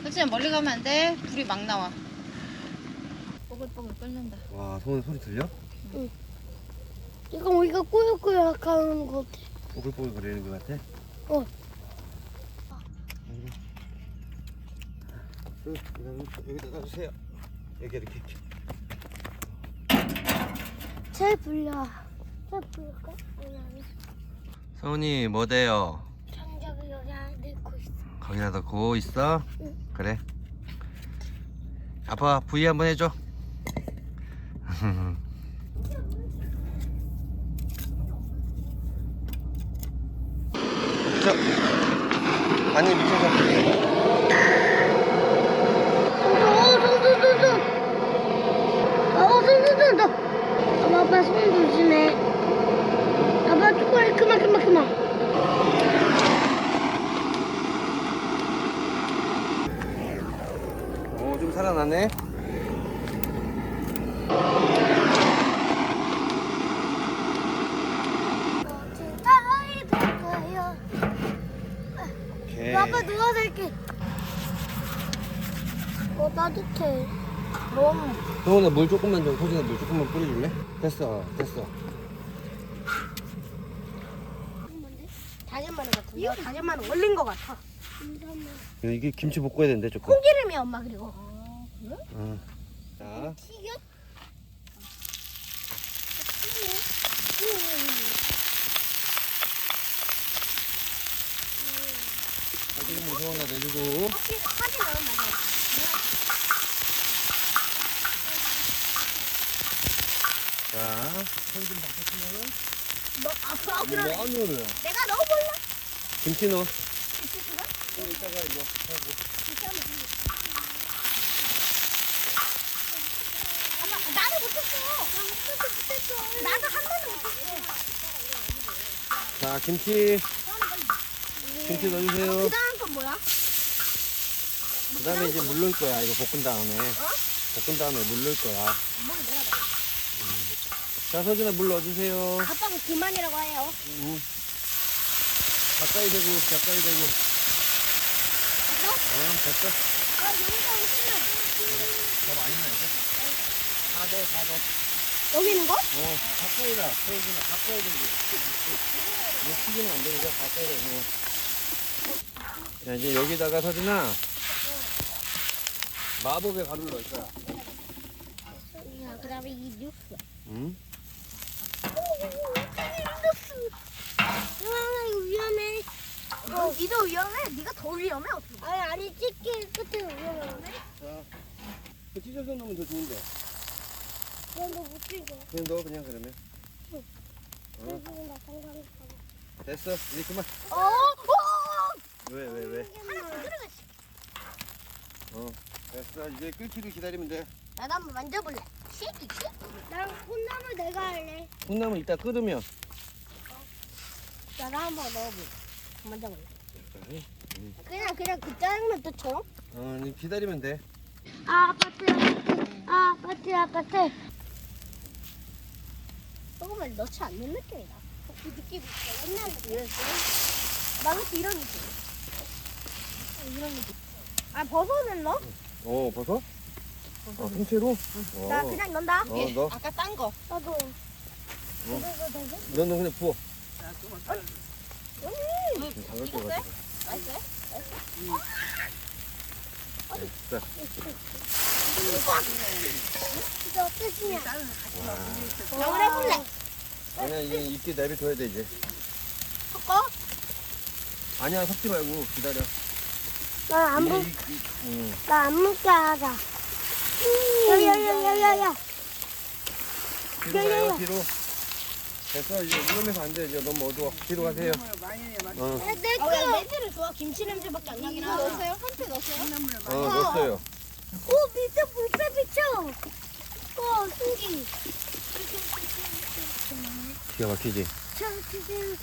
서진아 멀리 가면 안 돼. 불이 막 나와. 뽀글뽀글 끓는다. 와, 소은 소리 들려? 응. 이거 우리가 꾸역꾸역 하는 것 같아. 뽀글뽀글 거리는 것 같아? 어. 여기다 놔주세요. 여기 이렇게. 잘 불려. 잘 불릴까? 아니. 서은이 뭐 돼요? 장작을 여기 안에 넣고 있어. 거기다 넣고 있어? 응. 그래. 아빠 부위 한번 해줘. 저 아니 미쳐서. 아빠 손 조심해. 아빠 초콜릿 그만. 오, 좀 살아나네. 오케이. 아빠 누워서 할게. 따뜻해. 너무. 서은아 물 조금만 좀, 소진아 물 조금만 뿌려줄래? 됐어. 다진마늘 같은데? 다진마늘 올린 것 같아. 이게 김치 볶아야 되는데 조금. 콩기름이야 엄마 그리고. 어. 자, 튀겨? 사진은 서은아 내주고. 사진은 맞아. 자, 손좀 바꿨으면은. 너 아빠 마늘. 내가 넣어볼래? 김치 넣어. 김치 이따가 이거 하고. 나도 못했어. 나도 한 번도 못했어. 자, 김치 넣어주세요. 그 다음 건 뭐야? 그 다음에 이제 물 넣을 거야. 이거 볶은 다음에. 볶은 다음에 물 넣을 거야. 뭘 내가 넣어? 자, 서진아 물 넣어주세요. 아빠가 그만이라고 해요. 가까이 대고. 됐어. 여기가 무슨 더 많이 나, 이제. 다 넣어. 여기 있는 거? 가까이 나. 서진아, 가까이 대고. 이거 튀기면 안 되니까 가까이 대고. 자, 이제 여기다가 서진아. 마법의 가루를 넣을 거야. 야, 그 다음에 이 육수. 응? 이거 위험해. 니도 위험해? 네가 더 위험해? 아니 찍기 끝에 위험해. 자, 그 찢어서 넣으면 더 좋은데. 그럼 너못 찍어. 그냥 넣어, 그냥 그러면. 그래서 나 건강. 됐어. 이제 그만. 왜? 하나 더 들어갔어. 됐어. 이제 끓기를 기다리면 돼. 나도 한번 만져볼래. 쉐이키. 난 콩나물 내가 할래. 콩나물 이따 끓으면. 나도 한번 넣어볼래. 만져볼래. 그냥 그 짜장면 때처럼? 이제 기다리면 돼. 아파트. 조금만 넣지 않는 느낌이다. 그 느낌이 있어. 옛날 느낌. 나도 이런 느낌. 이런 느낌. 버섯은 넣어? 버섯? 통째로? 나 그냥 넣는다. 넣어. 아까 딴 거. 나도. 넌 그냥 부어. 음. 담글 것 같아. 맛있어요? 자, 이거 어떠시냐? 와. 나물 해볼래? 아니야, 이제 익게 내비둬야 돼, 이제. 섞어? 아니야, 섞지 말고 기다려. 나안 먹게 하자. 야야야야야야. 뒤로 가요, 뒤로. 됐어, 이제 위험해서 안 돼. 이제 너무 어두워. 뒤로 가세요. 내 거. 냄새를 좋아. 김치 냄새밖에 안 나긴 하고. 넣었어요? 한테 넣었어요? 넣었어요. 오 미쳐 불빛 비쳐. 신기. 기가 막히지?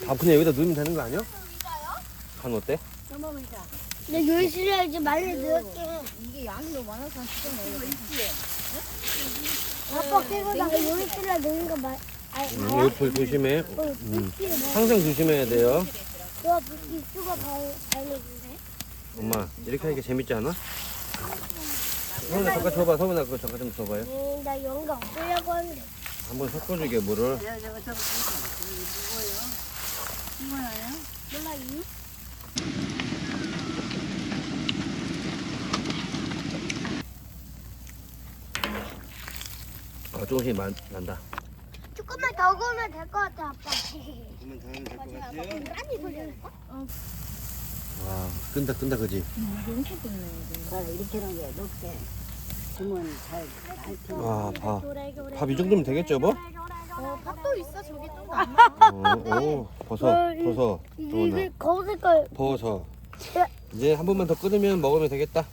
밥 그냥 여기다 넣으면 되는 거 아니야? 간 어때? 내 요리실에 이제 많이 넣을게. 이게 양이 너무 많아서 한 두장 넣어야 아빠 그거다가 요리실에 넣는 거 말. 이거 조심해. 항상 조심해야 돼요. 와, 입수가 발려주네. 엄마 이렇게 하니까 재밌지 않아? 서훈아 잠깐 줘봐. 서훈아 그거 잠깐 좀 줘봐요. 나 영감 없으려고 하는데. 한번 섞어주게 물을. 몰라 이유? 조금씩 난다. 조금만 더 구우면 될 것 같아 아빠. 그러면 더 하면 될것 아빠 물안이 돌려낼까? 와 끈다 그지? 이렇게 하는 게 높게 주면 잘 와 밥 이 정도면 되겠죠 뭐? 밥도 있어 저기 좀 남아. 오 버섯 이게 거울 색깔 버섯. 이제 한 번만 더 끓으면 먹으면 되겠다.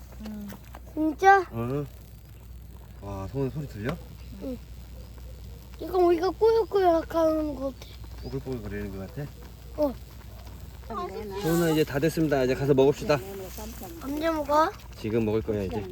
진짜? 응. 와 소리 들려? 이거 우리가 꾸역꾸역 하는 것 같아. 뽀글뽀글 거리는 것 같아? 어. 소은아 이제 다 됐습니다. 이제 가서 먹읍시다. 언제 먹어? 지금 먹을 거야 이제.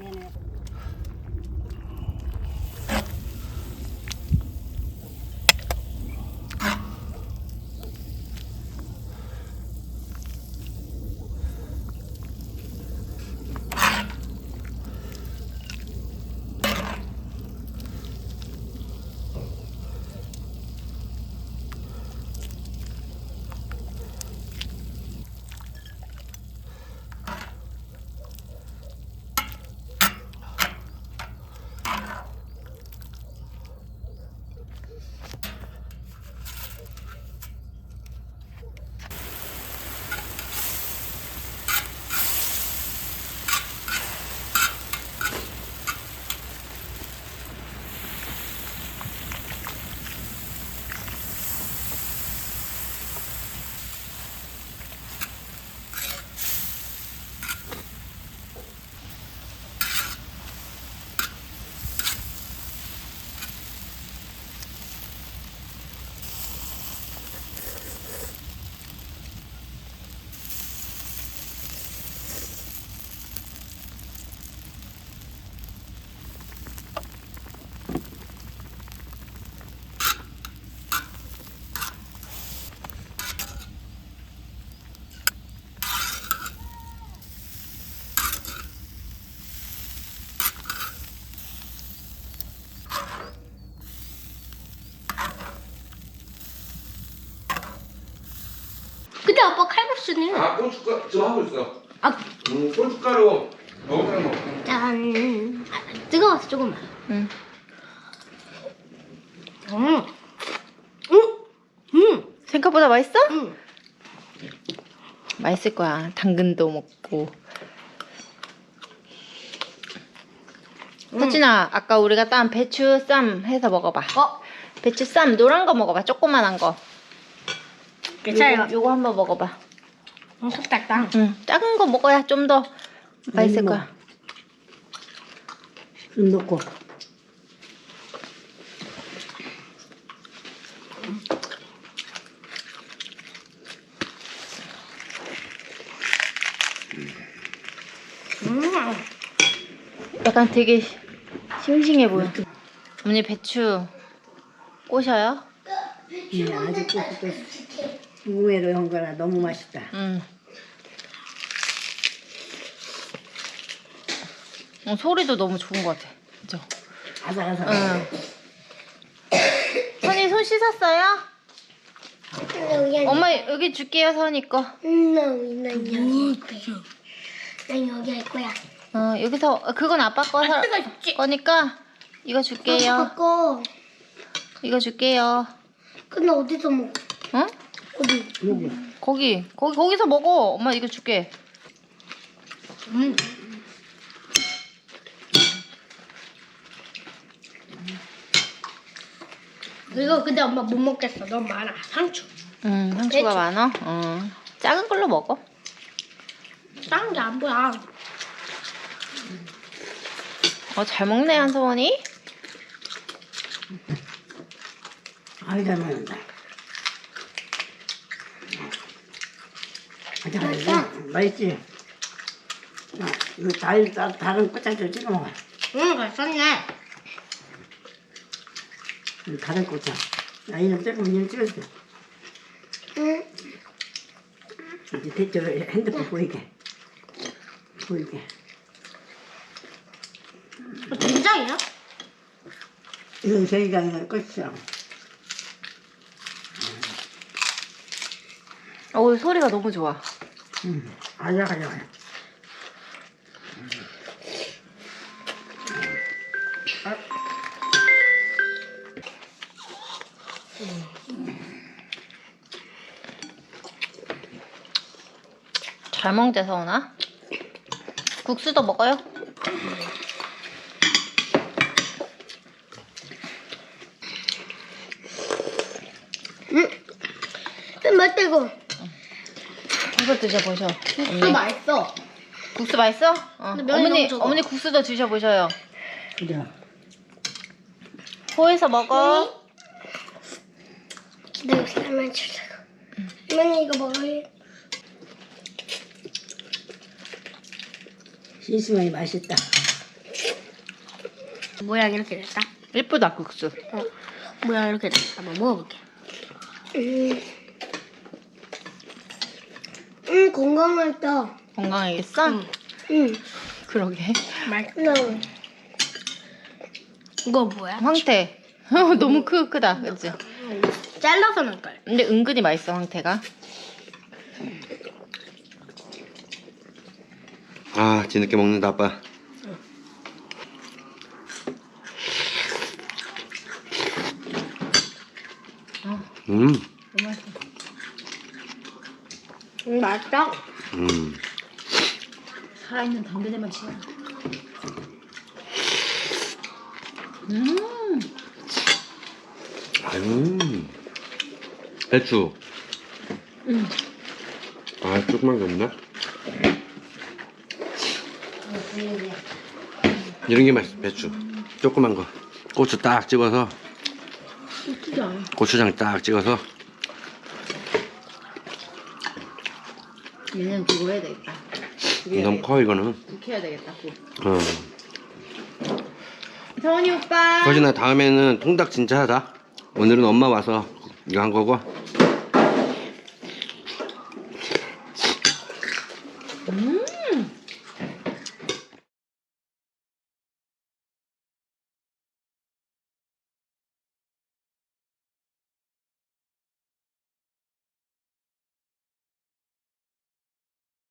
근데 아빠 칼국수는 고춧가루 지금 하고 있어. 아. 고춧가루 먹을 사람 먹어. 짠. 뜨거워서 조금만. 응. 생각보다 맛있어? 응. 맛있을 거야. 당근도 먹고. 서진아, 아까 우리가 딴 배추 쌈 해서 먹어봐. 배추 쌈 노란 거 먹어봐. 조그만한 거. 괜찮아요. 요거 한번 먹어봐. 속닥당. 응, 작은 거 먹어야 좀 더 맛있을 뭐. 거야. 좀 넣고 약간 되게 싱싱해 보여. 어머니 배추 꼬셔요? 아주 고소도 우회로 한 거라 너무 맛있다. 응. 소리도 너무 좋은 것 같아. 그죠? 아삭아삭. 응. 선이 손 씻었어요? 엄마 여기 줄게요, 선이 거. 난 여기 할 거야. 난 여기 할 거야. 여기서 그건 아빠 거니까 이거 줄게요. 바꿔. 이거 줄게요. 근데 어디서 먹어? 어? 어디? 거기서 먹어. 엄마 이거 줄게. 이거 근데 엄마 못 먹겠어. 너무 많아. 상추. 상추가 배추. 많아? 작은 걸로 먹어. 다른 게 안 보여. 잘 먹네, 한서원이. 아이 잘 먹는다. 맛있지? 이거 다른 꼬짝들 찍어 먹어. 응, 맛있네. 다른 꼬짝. 이름 조금 이름 찍어줄게. 응. 이제 대체로 핸드폰 보이게. 보이게. 된장이야? 이건 저희가 끝이야. 소리가 너무 좋아. 아삭아삭해. 잘 먹대 서원아. 국수도 먹어요? 맛있다 이거. 국수 드셔보셔. 이거 맛있어. 국수 맛있어? 근데 면이 어머니 너무 적어. 어머니 국수도 드셔보셔요. 그래. 호에서 먹어. 기다려보세요. 할머니 주세요. 할머니 이거 먹어요. 씻으면 맛있다. 모양 이렇게 됐다. 예쁘다 국수. 모양 이렇게 됐다. 한번 먹어볼게. 건강하다. 건강하겠어? 응. 그러게. 맛있다. 이거 뭐야? 황태. 너무 크다, 그치? 잘라서 넣을걸. 근데 은근히 맛있어 황태가. 아, 뒤늦게 먹는다 아빠. 맛있다. 살아있는 당근의 맛이야. 배추. 아, 조금만 더 없나? 이런 게 맛있어, 배추. 조그만 거. 고추 딱 찍어서. 고추장 딱 찍어서. 얘는 그거 해야 되겠다. 너무 커, 이거는. 익혀야 되겠다. 서진아, 서원이 오빠. 다음에는 통닭 진짜 하자. 오늘은 엄마 와서 이거 한 거고.